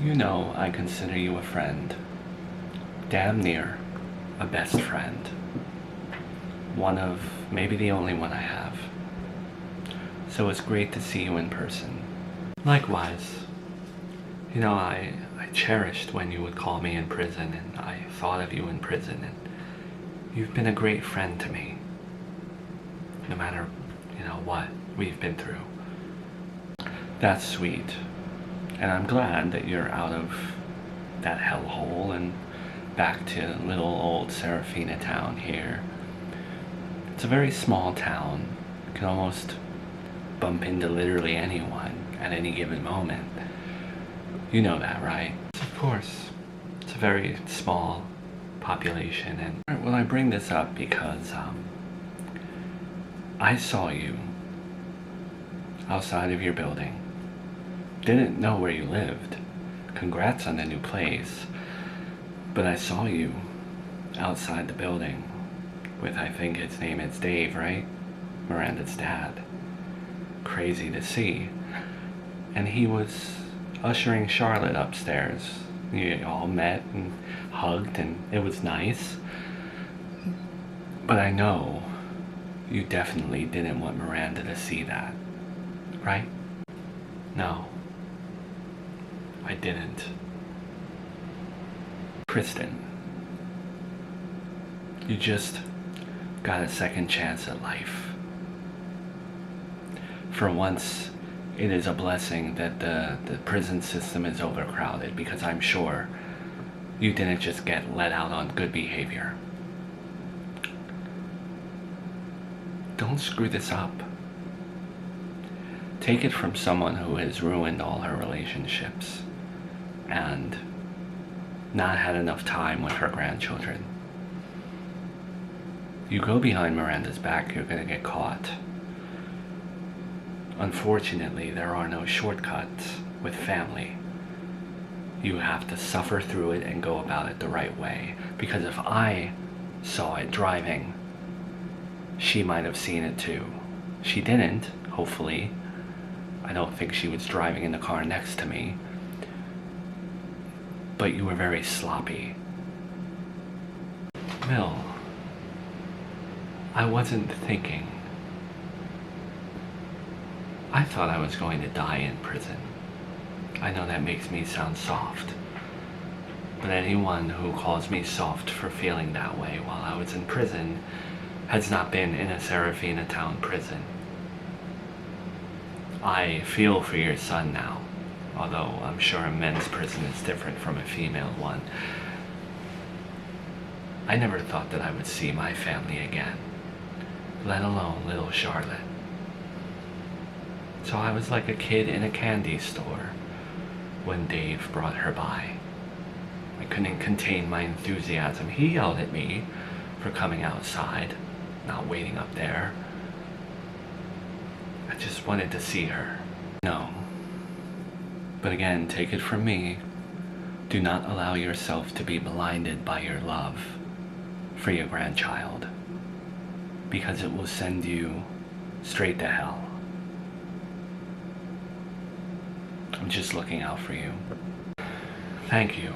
You know I consider you a friend. Damn near a best friend. One of maybe the only one I have. So it's great to see you in person. Likewise. You know, I cherished when you would call me in prison, and I thought of you in prison, and you've been a great friend to me. No matter, what we've been through. That's sweet. And I'm glad that you're out of that hellhole and back to little old Serafina town here. It's a very small town. You can almost bump into literally anyone at any given moment. You know that, right? Of course. It's a very small population. And well, I bring this up because I saw you outside of your building. Didn't know where you lived. Congrats on the new place. But I saw you outside the building with, I think his name is Dave, right? Miranda's dad. Crazy to see. And he was ushering Charlotte upstairs. You all met and hugged, and it was nice. But I know you definitely didn't want Miranda to see that, right? No, I didn't. Kristen, you just got a second chance at life. For once, it is a blessing that the prison system is overcrowded, because I'm sure you didn't just get let out on good behavior. Don't screw this up. Take it from someone who has ruined all her relationships and not had enough time with her grandchildren. You go behind Miranda's back, you're gonna get caught. Unfortunately, there are no shortcuts with family. You have to suffer through it and go about it the right way. Because if I saw it driving, she might have seen it too. She didn't, hopefully. I don't think she was driving in the car next to me. But you were very sloppy. Mill, I wasn't thinking. I thought I was going to die in prison. I know that makes me sound soft. But anyone who calls me soft for feeling that way while I was in prison has not been in a Serafina town prison. I feel for your son now, although I'm sure a men's prison is different from a female one. I never thought that I would see my family again, let alone little Charlotte. So I was like a kid in a candy store when Dave brought her by. I couldn't contain my enthusiasm. He yelled at me for coming outside, not waiting up there. I just wanted to see her. No. But again, take it from me. Do not allow yourself to be blinded by your love for your grandchild, because it will send you straight to hell. I'm just looking out for you. Thank you.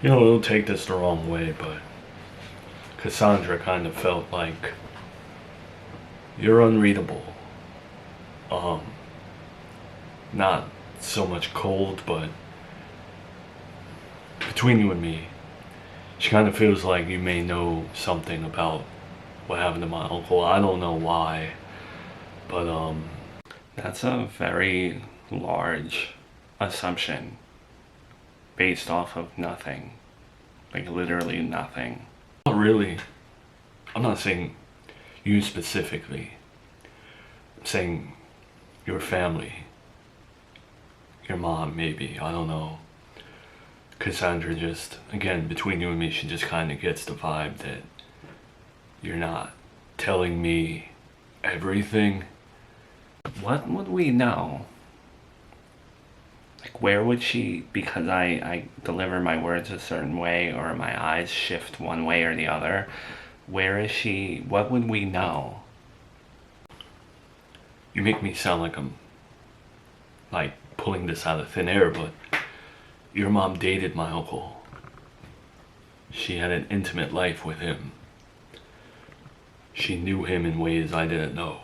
Don't take this the wrong way, but Cassandra kind of felt like you're unreadable. Not so much cold, but between you and me, she kind of feels like you may know something about what happened to my uncle. I don't know why, but that's a very large assumption based off of nothing. Like literally nothing. Not really. I'm not saying you specifically. I'm saying your family. Your mom, maybe. I don't know. Cassandra just, again, between you and me, she just kind of gets the vibe that you're not telling me everything. What would we know? Like, where would she, because I deliver my words a certain way, or my eyes shift one way or the other, where is she? What would we know? You make me sound like I'm, like, pulling this out of thin air, but Your mom dated my uncle. She had an intimate life with him. She knew him in ways I didn't know.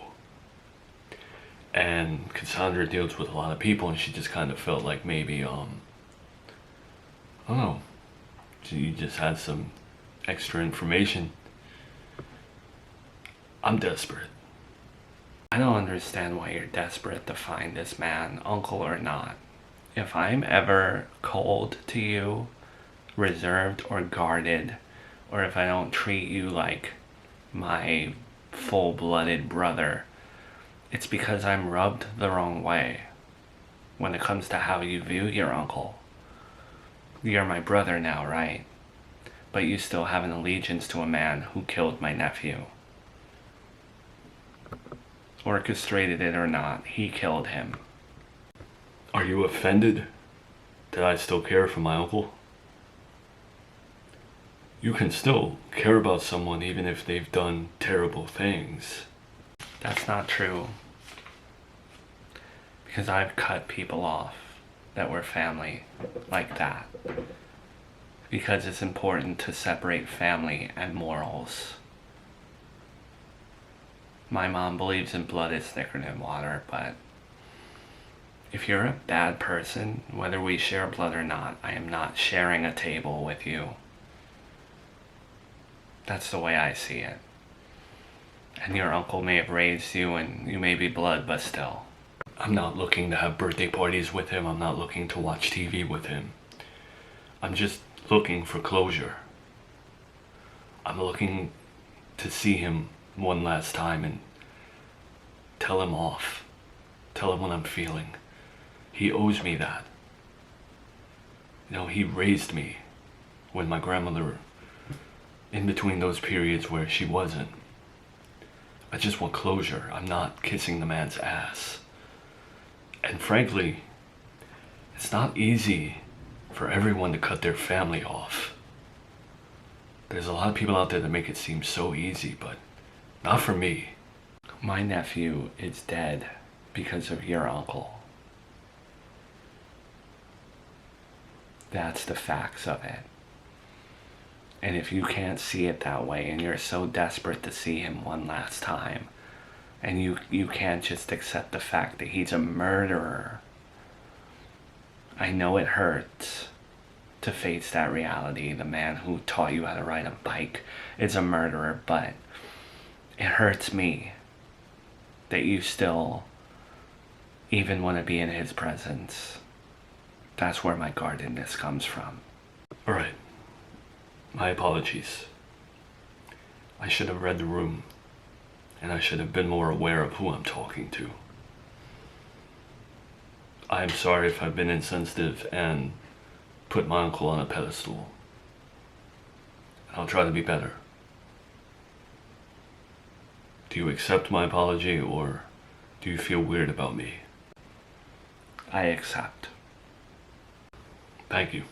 And Cassandra deals with a lot of people, and she just kind of felt like maybe, I don't know, you just had some extra information. I'm desperate. I don't understand why you're desperate to find this man, uncle or not. If I'm ever cold to you, reserved or guarded, or if I don't treat you like my full-blooded brother, it's because I'm rubbed the wrong way when it comes to how you view your uncle. You're my brother now, right? But you still have an allegiance to a man who killed my nephew. Orchestrated it or not, he killed him. Are you offended that I still care for my uncle? You can still care about someone even if they've done terrible things. That's not true. Because I've cut people off that were family like that. Because it's important to separate family and morals. My mom believes in blood is thicker than water, but if you're a bad person, whether we share blood or not, I am not sharing a table with you. That's the way I see it. And your uncle may have raised you and you may be blood, but still. I'm not looking to have birthday parties with him. I'm not looking to watch TV with him. I'm just looking for closure. I'm looking to see him one last time and tell him off. Tell him what I'm feeling. He owes me that. You know, he raised me when my grandmother, in between those periods where she wasn't. I just want closure. I'm not kissing the man's ass. And frankly, it's not easy for everyone to cut their family off. There's a lot of people out there that make it seem so easy, but not for me. My nephew is dead because of your uncle. That's the facts of it. And if you can't see it that way and you're so desperate to see him one last time, and you can't just accept the fact that he's a murderer, I know it hurts to face that reality. The man who taught you how to ride a bike is a murderer, but it hurts me that you still even want to be in his presence. That's where my guardedness comes from. All right. My apologies. I should have read the room, and I should have been more aware of who I'm talking to. I'm sorry if I've been insensitive and put my uncle on a pedestal. I'll try to be better. Do you accept my apology, or do you feel weird about me? I accept. Thank you.